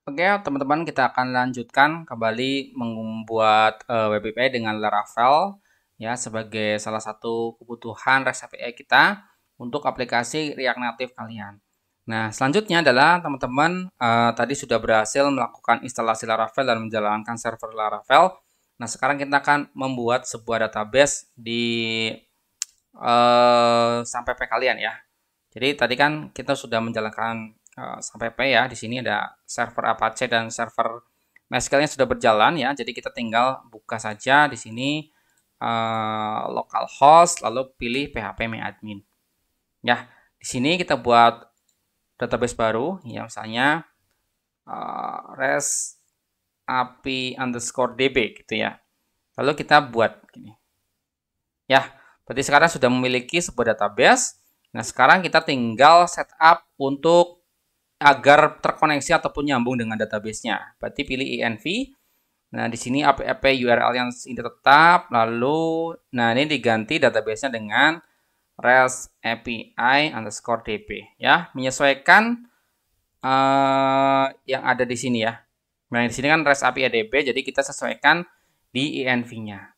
Oke, teman-teman, kita akan lanjutkan kembali membuat web API dengan Laravel ya sebagai salah satu kebutuhan REST API kita untuk aplikasi React Native kalian. Nah, selanjutnya adalah teman-teman tadi sudah berhasil melakukan instalasi Laravel dan menjalankan server Laravel. Nah, sekarang kita akan membuat sebuah database di sampai P kalian ya. Jadi tadi kan kita sudah menjalankan sampai P ya. Di sini ada server Apache dan server MySQL-nya sudah berjalan ya. Jadi kita tinggal buka saja di sini localhost lalu pilih PHP admin. Ya, di sini kita buat database baru ya, misalnya REST API underscore DB gitu ya. Lalu kita buat gini. Ya, berarti sekarang sudah memiliki sebuah database. Nah, sekarang kita tinggal setup untuk agar terkoneksi ataupun nyambung dengan database-nya. Berarti pilih env. Nah, di sini API URL yang ini tetap. Lalu, nah ini diganti database-nya dengan REST API underscore DB. Ya, menyesuaikan yang ada di sini ya. Nah, di sini kan REST API DB, jadi kita sesuaikan di env-nya.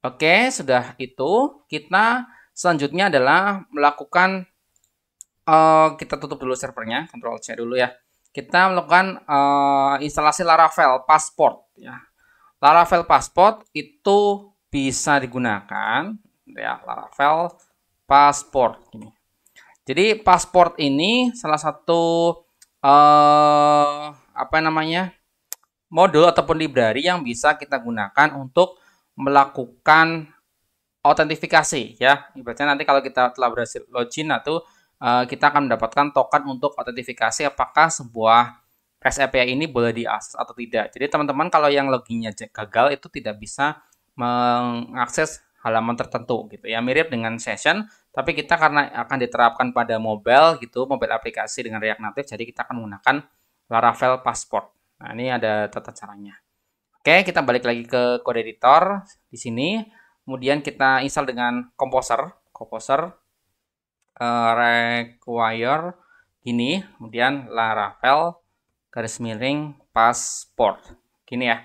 Oke, sudah itu. Kita selanjutnya adalah melakukan kita tutup dulu servernya, Ctrl C dulu ya. Kita melakukan instalasi Laravel Passport ya. Laravel Passport itu bisa digunakan ya, Laravel Passport ini. Jadi Passport ini salah satu apa namanya? Modul ataupun library yang bisa kita gunakan untuk melakukan autentifikasi ya. Ibaratnya nanti kalau kita telah berhasil login atau kita akan mendapatkan token untuk autentifikasi apakah sebuah REST API ini boleh diakses atau tidak. Jadi teman-teman kalau yang loginnya gagal itu tidak bisa mengakses halaman tertentu gitu ya. Mirip dengan session, tapi kita karena akan diterapkan pada mobile gitu, mobile aplikasi dengan React Native, jadi kita akan menggunakan Laravel Passport. Nah, ini ada tata caranya. Oke, kita balik lagi ke kode editor di sini. Kemudian kita install dengan Composer require gini, kemudian Laravel garis miring passport. Gini ya.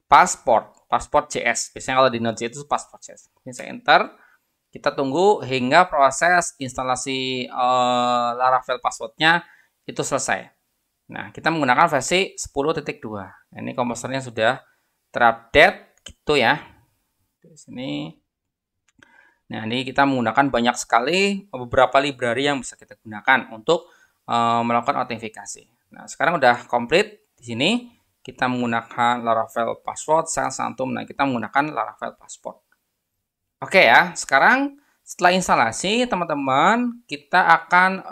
Passport JS. Biasanya kalau di Node.js itu passport JS. Ini saya enter. Kita tunggu hingga proses instalasi Laravel passwordnya itu selesai. Nah, kita menggunakan versi 10.2. Nah, ini komposernya sudah terupdate gitu ya. Di sini. Nah, ini kita menggunakan banyak sekali beberapa library yang bisa kita gunakan untuk melakukan autentifikasi. Nah, sekarang udah komplit di sini. Kita menggunakan Laravel Password, Sales Santum. Nah, kita menggunakan Laravel Passport. Oke ya, sekarang setelah instalasi, teman-teman, kita akan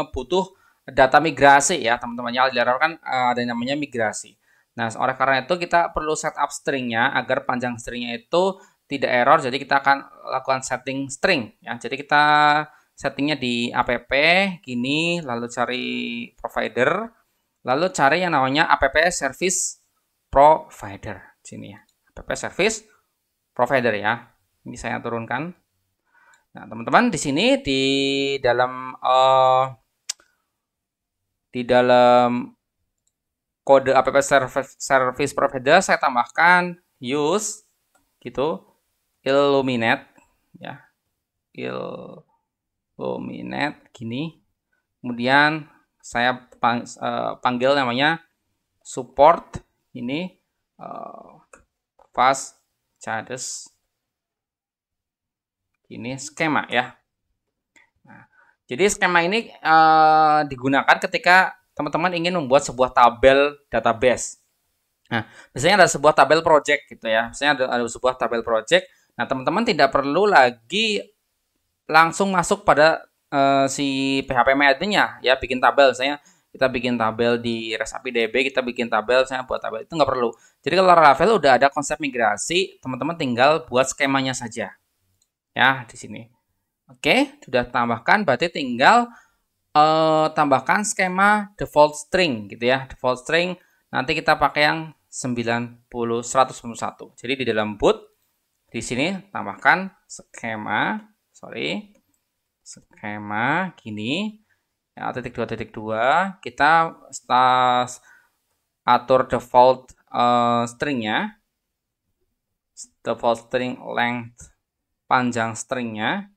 butuh data migrasi ya, teman-teman. Di Laravel kan ada yang namanya migrasi. Nah, oleh karena itu kita perlu setup stringnya agar panjang stringnya itu tidak error. Jadi kita akan lakukan setting string ya. Jadi kita settingnya di app gini, lalu cari provider, lalu cari yang namanya app service provider sini ya. App service provider ya. Ini saya turunkan. Nah, teman-teman di sini di dalam kode app service provider saya tambahkan use gitu illuminate ya, illuminate gini. Kemudian saya panggil namanya support ini fast charges ini skema ya. Nah, jadi skema ini digunakan ketika teman-teman ingin membuat sebuah tabel database. Nah, biasanya ada sebuah tabel project gitu ya. Biasanya ada sebuah tabel project. Nah, teman-teman tidak perlu lagi langsung masuk pada si PHP admin-nya ya, bikin tabel. Misalnya kita bikin tabel di REST API DB, kita bikin tabel, saya buat tabel itu nggak perlu. Jadi kalau Laravel udah ada konsep migrasi, teman-teman tinggal buat skemanya saja ya di sini. Oke, sudah tambahkan, berarti tinggal tambahkan skema default string gitu ya. Default string nanti kita pakai yang 191. Jadi di dalam boot di sini tambahkan skema gini ya, titik 2 kita atur default stringnya, default string length, panjang stringnya,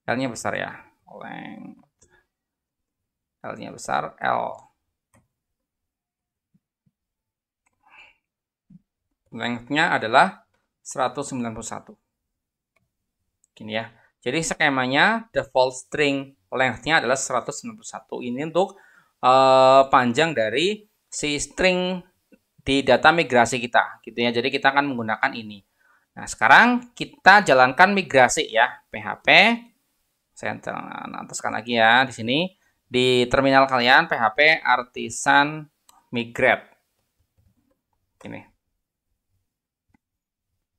L-nya besar ya, length, L-nya besar, L. Length-nya adalah 191. Gini ya. Jadi skemanya default string length-nya adalah 191. Ini untuk panjang dari si string di data migrasi kita, gitu ya. Jadi kita akan menggunakan ini. Nah, sekarang kita jalankan migrasi ya, PHP. Saya ataskan lagi ya di sini di terminal kalian PHP artisan migrate. Ini.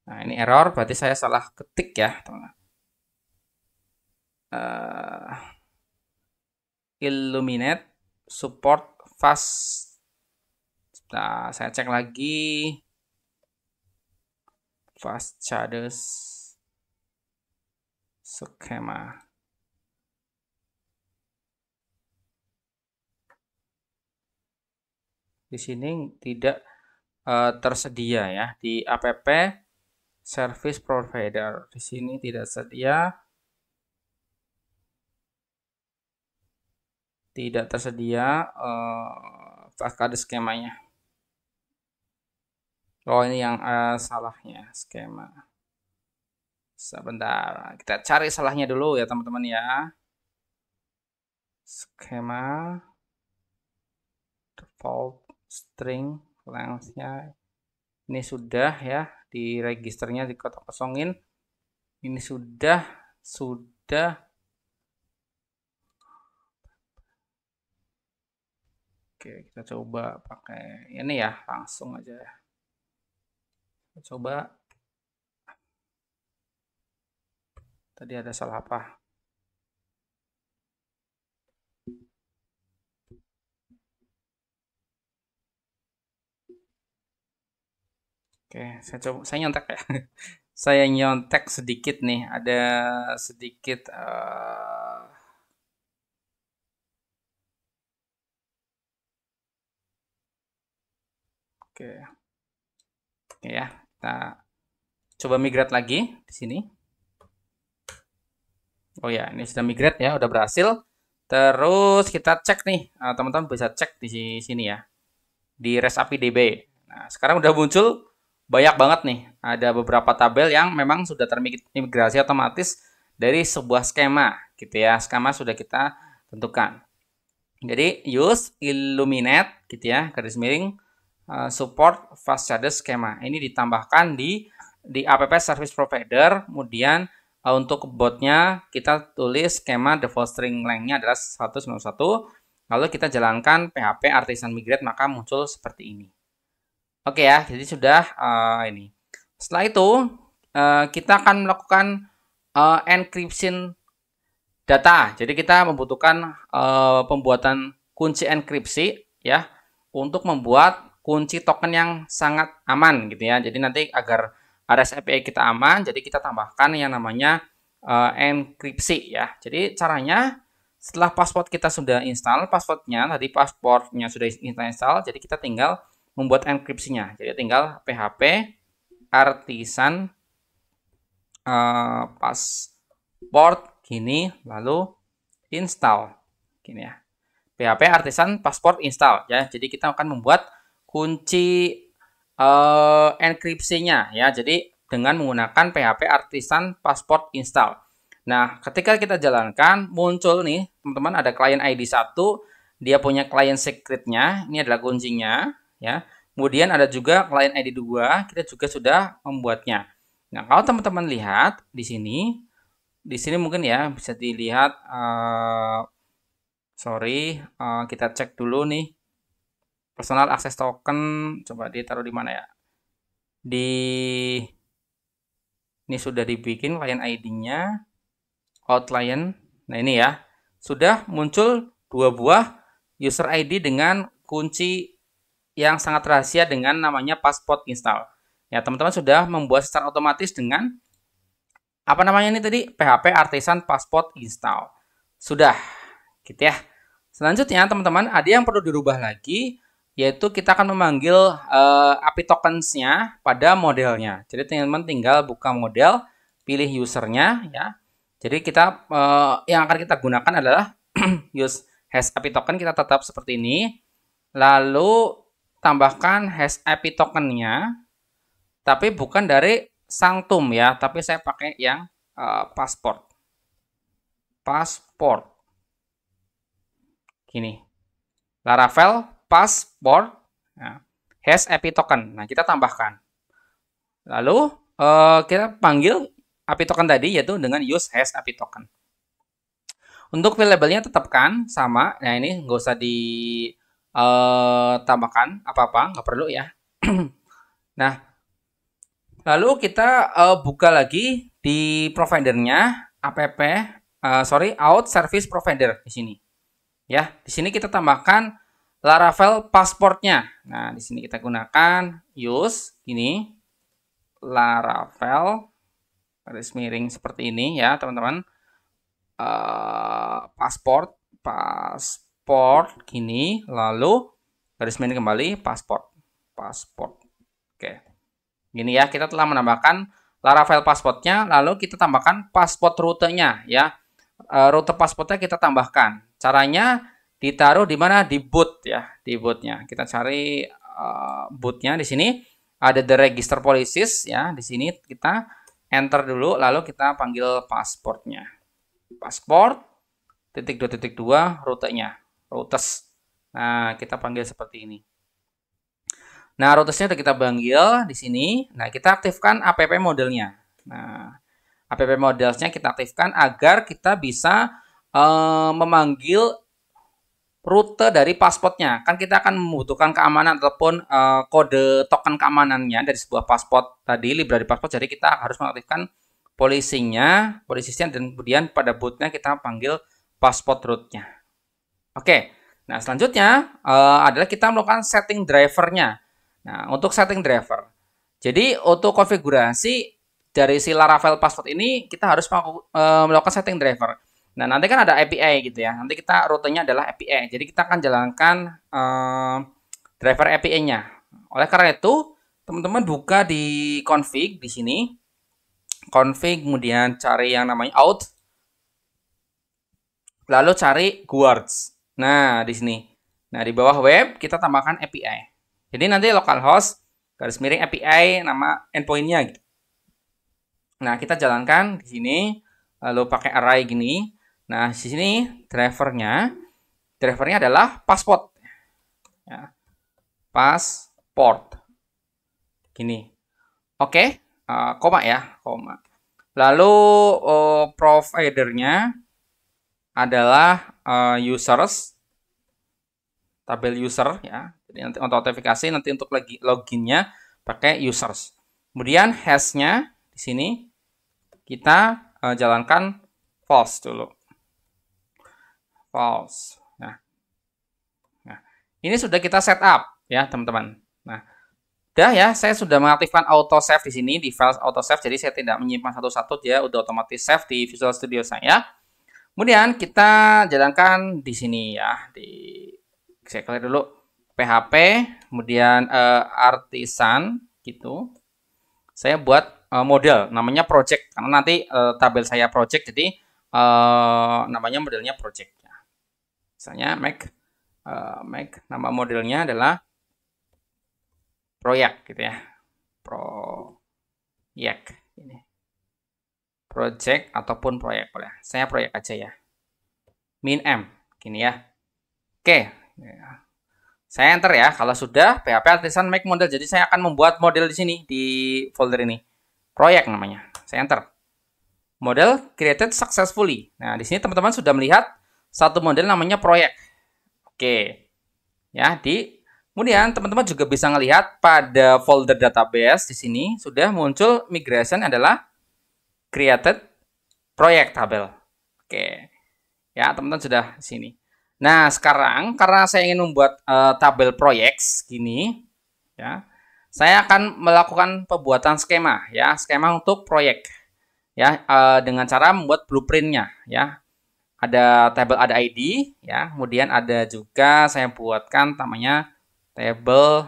Nah, ini error, berarti saya salah ketik ya, teman-teman. Illuminate support fast. Nah, saya cek lagi fast charges skema. Di sini tidak tersedia ya di app service provider. Di sini tidak sedia. Tidak tersedia kode skemanya. Oh, ini yang salahnya skema. Sebentar, kita cari salahnya dulu ya teman-teman ya. Skema default string length-nya ini sudah ya, di registernya dikosongin. Ini sudah. Oke, kita coba pakai ini ya, langsung aja ya. Kita coba. Tadi ada salah apa? Oke, saya nyontek ya. Saya nyontek sedikit nih, ada sedikit oke. Oke ya, kita coba migrate lagi di sini. Oh ya, ini sudah migrate ya, udah berhasil. Terus kita cek nih, teman-teman bisa cek di sini ya, di REST API DB. Nah, sekarang udah muncul banyak banget nih, ada beberapa tabel yang memang sudah termigrasi otomatis dari sebuah skema, gitu ya. Skema sudah kita tentukan. Jadi use illuminate, gitu ya, garis miring support fast charges skema. Ini ditambahkan di app service provider, kemudian untuk botnya kita tulis skema default string length-nya adalah 191. Lalu kita jalankan PHP artisan migrate, maka muncul seperti ini. Oke ya, jadi sudah ini. Setelah itu kita akan melakukan encryption data. Jadi kita membutuhkan pembuatan kunci enkripsi ya untuk membuat kunci token yang sangat aman gitu ya. Jadi nanti agar REST API kita aman, jadi kita tambahkan yang namanya enkripsi ya. Jadi caranya setelah password kita sudah install, passwordnya sudah install, jadi kita tinggal membuat enkripsinya. Jadi tinggal PHP artisan passport gini, lalu install gini ya. PHP artisan passport install ya. Jadi kita akan membuat kunci enkripsinya ya. Jadi dengan menggunakan PHP artisan passport install. Nah, ketika kita jalankan muncul nih, teman-teman, ada client ID 1, dia punya client secretnya, ini adalah kuncinya ya. Kemudian ada juga client ID 2, kita juga sudah membuatnya. Nah, kalau teman-teman lihat di sini mungkin ya bisa dilihat kita cek dulu nih. Personal access token, coba ditaruh di mana ya? Ini sudah dibikin client ID-nya, out client. Nah, ini ya. Sudah muncul 2 buah user ID dengan kunci yang sangat rahasia dengan namanya passport install. Ya, teman-teman sudah membuat secara otomatis dengan apa namanya ini tadi? PHP artisan passport install. Sudah, gitu ya. Selanjutnya, teman-teman, ada yang perlu dirubah lagi. yaitu kita akan memanggil API tokens-nya pada modelnya. Jadi teman-teman tinggal buka model, pilih usernya ya. Jadi kita yang akan kita gunakan adalah use hash API token, kita tetap seperti ini. Lalu tambahkan hash API token-nya, tapi bukan dari Sanctum ya, tapi saya pakai yang passport. Passport. Gini. Laravel passport, nah, hash API token. Nah, kita tambahkan. Lalu kita panggil API token tadi yaitu dengan use hash API token. Untuk variabelnya tetapkan sama. Nah, ini nggak usah ditambahkan apa-apa, nggak perlu ya. Nah, lalu kita buka lagi di providernya out service provider di sini. Ya, di sini kita tambahkan Laravel passportnya. Nah, di sini kita gunakan use ini Laravel garis miring seperti ini ya, teman-teman. Passport gini, lalu garis miring kembali passport. Oke. Gini ya, kita telah menambahkan Laravel passportnya, lalu kita tambahkan passport rutenya ya. Rute passportnya kita tambahkan. Caranya ditaruh di mana? Di boot ya, di bootnya. Kita cari bootnya di sini ada the register policies ya. Di sini kita enter dulu, lalu kita panggil passportnya. Passport .2.2 rutenya, routes. Nah, kita panggil seperti ini. Nah, routesnya udah kita panggil di sini. Nah, kita aktifkan app modelnya. Nah, app modelsnya kita aktifkan agar kita bisa memanggil rute dari pasportnya. Kan kita akan membutuhkan keamanan ataupun kode token keamanannya dari sebuah pasport tadi, library pasport. Jadi kita harus mengaktifkan polisinya, dan kemudian pada bootnya kita panggil pasport route-nya. Oke. Nah, selanjutnya adalah kita melakukan setting drivernya. Nah, untuk setting driver. Jadi untuk konfigurasi dari si Laravel passport ini kita harus melakukan setting driver. Nah, nanti kan ada API gitu ya. Nanti kita rutenya adalah API. Jadi kita akan jalankan driver API-nya. Oleh karena itu, teman-teman buka di config di sini. Config, kemudian cari yang namanya out. Lalu cari guards. Nah, di sini. Nah, di bawah web kita tambahkan API. Jadi nanti localhost garis miring API nama endpoint-nya gitu. Nah, kita jalankan di sini lalu pakai array gini. Nah, di sini drivernya adalah passport. Ya. Passport. Gini. Oke, koma ya, koma. Lalu providernya adalah users, tabel user ya. Jadi nanti untuk autentifikasi, nanti untuk loginnya pakai users. Kemudian hashnya di sini kita jalankan false dulu. False. Nah, ini sudah kita setup ya teman-teman. Nah, udah ya, saya sudah mengaktifkan auto save di sini di file auto save. Jadi saya tidak menyimpan satu-satu, dia udah otomatis save di Visual Studio saya. Kemudian kita jalankan di sini ya, saya clear dulu PHP, kemudian artisan gitu. Saya buat model namanya project karena nanti tabel saya project, jadi namanya modelnya project. Misalnya make nama modelnya adalah proyek gitu ya, proyek ini, project ataupun proyek boleh. Saya proyek aja ya, min m gini ya. Oke, saya enter ya. Kalau sudah PHP artisan make model, jadi saya akan membuat model di sini di folder ini, proyek namanya. Saya enter. Model created successfully. Nah, di sini teman-teman sudah melihat satu model namanya proyek. Oke. Ya, kemudian teman-teman juga bisa melihat pada folder database di sini sudah muncul migration adalah created project tabel. Oke. Ya, teman-teman sudah di sini. Nah, sekarang karena saya ingin membuat tabel proyek gini ya. Saya akan melakukan pembuatan skema ya, skema untuk proyek. Ya, dengan cara membuat blueprintnya ya. Ada tabel, ada ID ya, kemudian ada juga saya buatkan namanya table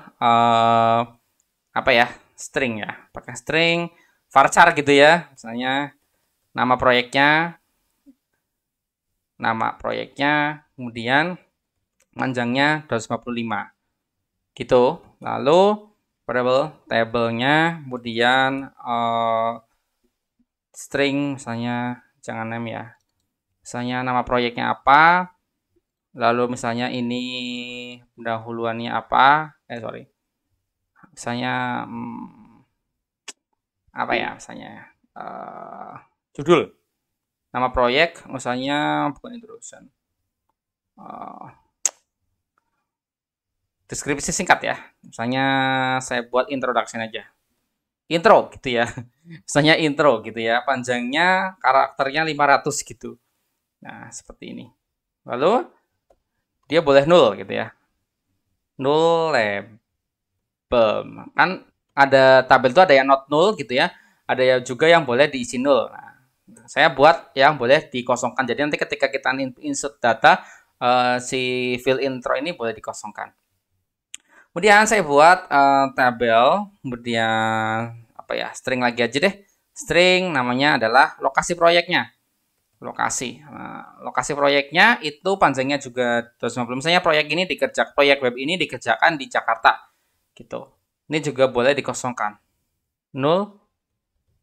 apa ya, string ya, pakai string varchar gitu ya, misalnya nama proyeknya, kemudian panjangnya 255 gitu. Lalu variable tablenya, kemudian string, misalnya jangan name ya, misalnya nama proyeknya apa, lalu misalnya ini pendahuluannya apa, misalnya apa ya, misalnya judul nama proyek, misalnya bukan introduction, deskripsi singkat ya, misalnya saya buat introduction aja, intro gitu ya, misalnya intro gitu ya, panjangnya karakternya 500 gitu. Nah, seperti ini. Lalu dia boleh null gitu ya, null label. Kan ada tabel itu ada yang not null gitu ya, ada juga yang boleh diisi null. Nah, saya buat yang boleh dikosongkan. Jadi nanti ketika kita insert data, si fill intro ini boleh dikosongkan. Kemudian saya buat tabel, kemudian apa ya, string lagi aja deh. String namanya adalah lokasi proyeknya. Lokasi proyeknya itu panjangnya juga 250. Misalnya proyek web ini dikerjakan di Jakarta gitu. Ini juga boleh dikosongkan. Null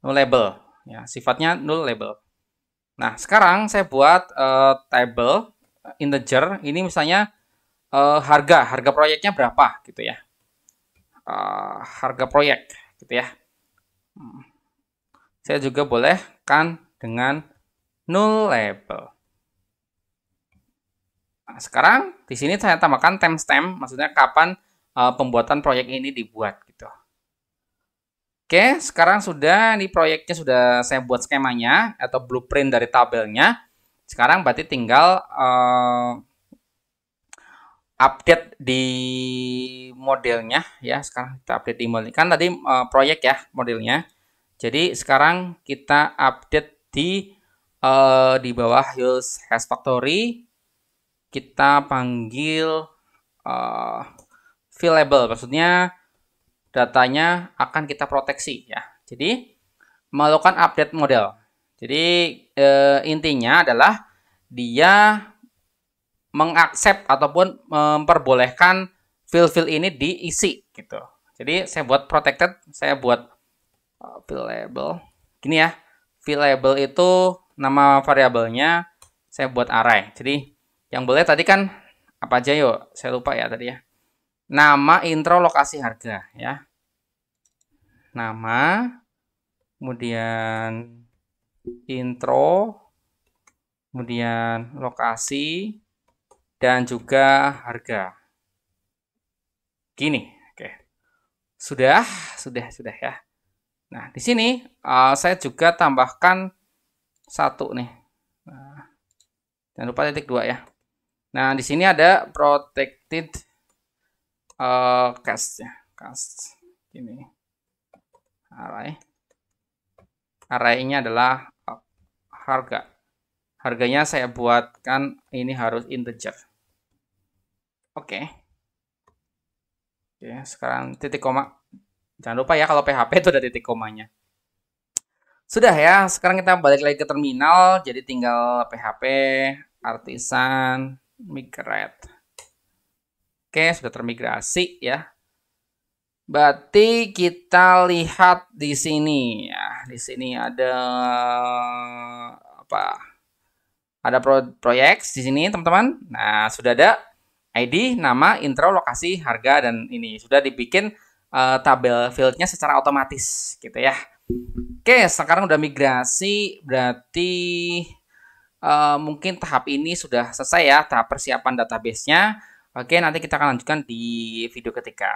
label ya, sifatnya null label. Nah, sekarang saya buat table integer. Ini misalnya harga proyeknya berapa gitu ya, harga proyek gitu ya. Saya juga boleh kan dengan null label. Nah, sekarang di sini saya tambahkan timestamp, maksudnya kapan pembuatan proyek ini dibuat gitu. Oke, sekarang sudah di proyeknya sudah saya buat skemanya atau blueprint dari tabelnya. Sekarang berarti tinggal update di modelnya ya. Sekarang kita update di model, kan tadi proyek ya modelnya. Jadi sekarang kita update di bawah use has factory, kita panggil fill label, maksudnya datanya akan kita proteksi ya. Jadi melakukan update model. Jadi intinya adalah dia mengaccept ataupun memperbolehkan fill ini diisi gitu. Jadi saya buat protected, saya buat fill label. Gini ya, fill label itu nama variabelnya saya buat array. Jadi yang boleh tadi kan apa aja yuk? Saya lupa ya tadi ya. Nama intro lokasi harga ya. Nama, kemudian intro, kemudian lokasi, dan juga harga. Gini, oke. Sudah ya. Nah, di sini saya juga tambahkan satu nih. Nah, jangan lupa titik 2 ya. Nah, di sini ada protected cast ya. Cast ini. Array-nya adalah harga. Harganya saya buatkan ini harus integer. Oke, sekarang titik koma. Jangan lupa ya kalau PHP itu ada titik komanya. Sudah ya, sekarang kita balik lagi ke terminal. Jadi tinggal PHP artisan migrate. Oke, sudah termigrasi ya. Berarti kita lihat di sini ya. Di sini ada apa? Ada proyek di sini, teman-teman. Nah, sudah ada ID, nama, intro, lokasi, harga, dan ini sudah dibikin tabel fieldnya secara otomatis gitu ya. Oke, sekarang udah migrasi, berarti mungkin tahap ini sudah selesai ya, tahap persiapan database-nya. Oke, nanti kita akan lanjutkan di video ketiga.